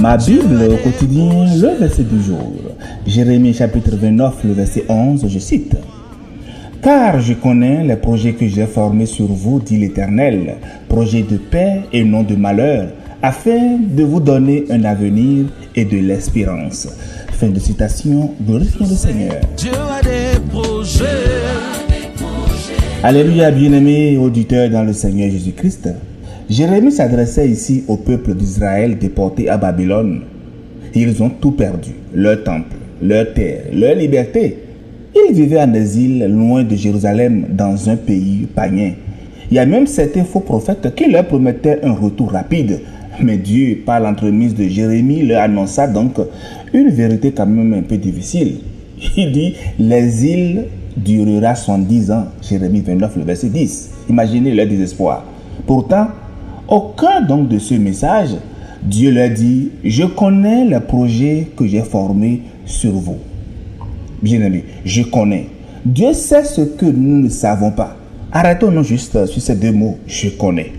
Ma Bible au quotidien, le verset du jour. Jérémie chapitre 29, le verset 11, je cite. « Car je connais les projets que j'ai formés sur vous, dit l'Éternel, projets de paix et non de malheur, afin de vous donner un avenir et de l'espérance. » Fin de citation, glorifions le Seigneur. Dieu a des projets. Alléluia, bien-aimés auditeurs dans le Seigneur Jésus-Christ. Jérémie s'adressait ici au peuple d'Israël déporté à Babylone. Ils ont tout perdu, leur temple, leur terre, leur liberté. Ils vivaient en exil loin de Jérusalem dans un pays païen. Il y a même certains faux prophètes qui leur promettaient un retour rapide. Mais Dieu, par l'entremise de Jérémie, leur annonça donc une vérité quand même un peu difficile. Il dit, l'exil durera 110 ans. Jérémie 29, le verset 10. Imaginez leur désespoir. Pourtant, aucun donc de ce message, Dieu leur dit, je connais les projets que j'ai formés sur vous. Bien-aimés, je connais. Dieu sait ce que nous ne savons pas. Arrêtons-nous juste sur ces deux mots, je connais.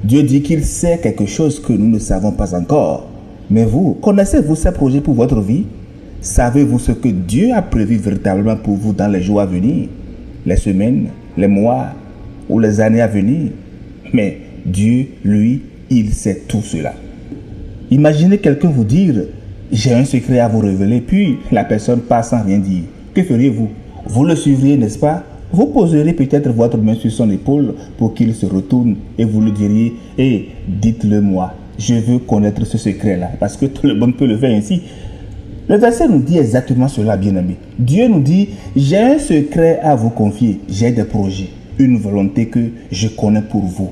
Dieu dit qu'il sait quelque chose que nous ne savons pas encore. Mais vous, connaissez-vous ces projets pour votre vie? Savez-vous ce que Dieu a prévu véritablement pour vous dans les jours à venir, les semaines, les mois ou les années à venir? Mais Dieu, lui, il sait tout cela. Imaginez quelqu'un vous dire, j'ai un secret à vous révéler, puis la personne passe sans rien dire. Que feriez-vous? Vous le suivriez, n'est-ce pas? Vous poserez peut-être votre main sur son épaule pour qu'il se retourne et vous lui diriez, dites-le moi, je veux connaître ce secret-là, parce que tout le monde peut le faire ainsi. Le verset nous dit exactement cela, bien-aimés. Dieu nous dit, j'ai un secret à vous confier, j'ai des projets, une volonté que je connais pour vous.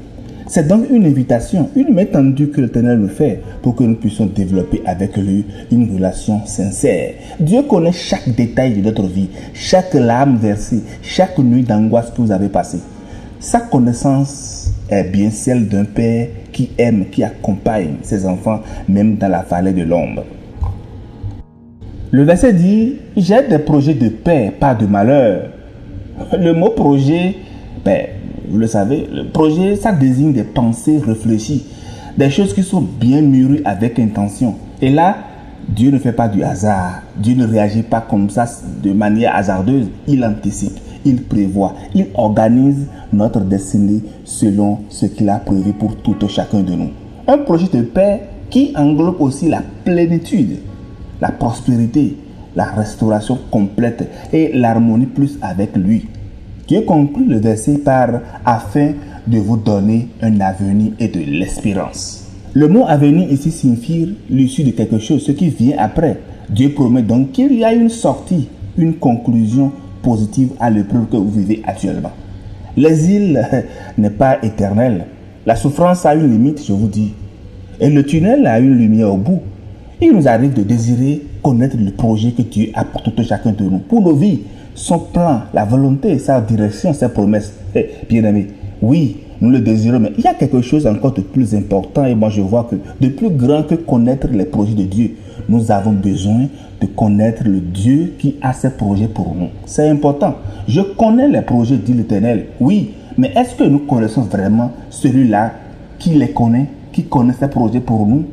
C'est donc une invitation, une main tendue que l'Éternel nous fait pour que nous puissions développer avec lui une relation sincère. Dieu connaît chaque détail de notre vie, chaque larme versée, chaque nuit d'angoisse que vous avez passée. Sa connaissance est bien celle d'un père qui aime, qui accompagne ses enfants, même dans la vallée de l'ombre. Le verset dit, j'ai des projets de paix, pas de malheur. Le mot projet, vous le savez, le projet, ça désigne des pensées réfléchies, des choses qui sont bien mûries avec intention. Et là, Dieu ne fait pas du hasard. Dieu ne réagit pas comme ça de manière hasardeuse. Il anticipe, il prévoit, il organise notre destinée selon ce qu'il a prévu pour tout chacun de nous. Un projet de paix qui englobe aussi la plénitude, la prospérité, la restauration complète et l'harmonie plus avec lui. Dieu conclut le verset par « afin de vous donner un avenir et de l'espérance ». Le mot « avenir » ici signifie l'issue de quelque chose, ce qui vient après. Dieu promet donc qu'il y a une sortie, une conclusion positive à l'épreuve que vous vivez actuellement. L'exil n'est pas éternel. La souffrance a une limite, je vous dis. Et le tunnel a une lumière au bout. Il nous arrive de désirer connaître le projet que Dieu a pour tout chacun de nous, pour nos vies. Son plan, la volonté, sa direction, ses promesses. Bien aimé, oui, nous le désirons, mais il y a quelque chose encore de plus important et moi je vois que de plus grand que connaître les projets de Dieu. Nous avons besoin de connaître le Dieu qui a ses projets pour nous. C'est important. Je connais les projets, dit l'Éternel. Oui, mais est-ce que nous connaissons vraiment celui-là qui les connaît, qui connaît ses projets pour nous?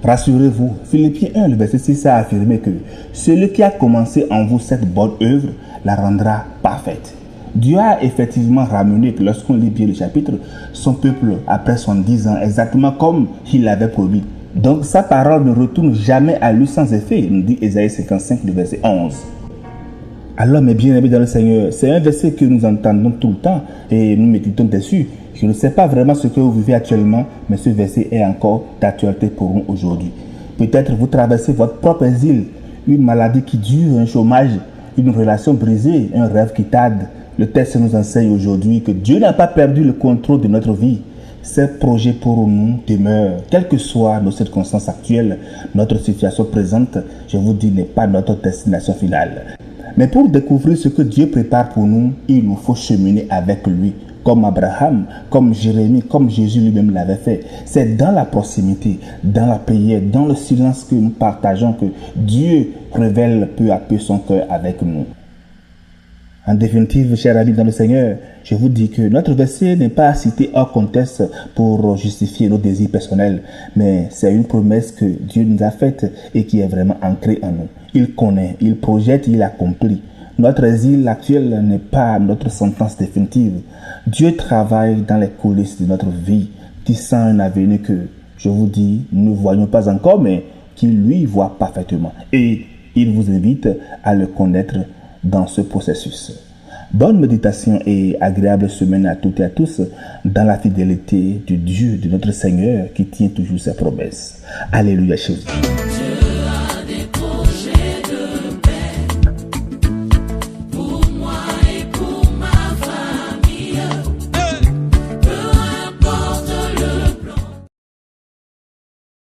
Rassurez-vous, Philippiens 1, le verset 6 a affirmé que celui qui a commencé en vous cette bonne œuvre la rendra parfaite. Dieu a effectivement ramené, lorsqu'on lit bien le chapitre, son peuple après 110 ans, exactement comme il l'avait promis. Donc sa parole ne retourne jamais à lui sans effet, nous dit Ésaïe 55, le verset 11. Alors mes bien-aimés dans le Seigneur, c'est un verset que nous entendons tout le temps et nous méditons dessus. Je ne sais pas vraiment ce que vous vivez actuellement, mais ce verset est encore d'actualité pour nous aujourd'hui. Peut-être vous traversez votre propre exil, une maladie qui dure, un chômage, une relation brisée, un rêve qui tarde. Le texte nous enseigne aujourd'hui que Dieu n'a pas perdu le contrôle de notre vie. Ses projets pour nous demeurent, quelles que soient nos circonstances actuelles, notre situation présente, je vous dis, n'est pas notre destination finale. Mais pour découvrir ce que Dieu prépare pour nous, il nous faut cheminer avec lui. Comme Abraham, comme Jérémie, comme Jésus lui-même l'avait fait. C'est dans la proximité, dans la prière, dans le silence que nous partageons que Dieu révèle peu à peu son cœur avec nous. En définitive, chers amis dans le Seigneur, je vous dis que notre verset n'est pas cité hors contexte pour justifier nos désirs personnels, mais c'est une promesse que Dieu nous a faite et qui est vraiment ancrée en nous. Il connaît, il projette, il accomplit. Notre exil actuel n'est pas notre sentence définitive. Dieu travaille dans les coulisses de notre vie, tissant un avenir que, je vous dis, nous ne voyons pas encore, mais qu'il lui voit parfaitement. Et il vous invite à le connaître dans ce processus. Bonne méditation et agréable semaine à toutes et à tous dans la fidélité du Dieu de notre Seigneur qui tient toujours ses promesses. Alléluia chez vous.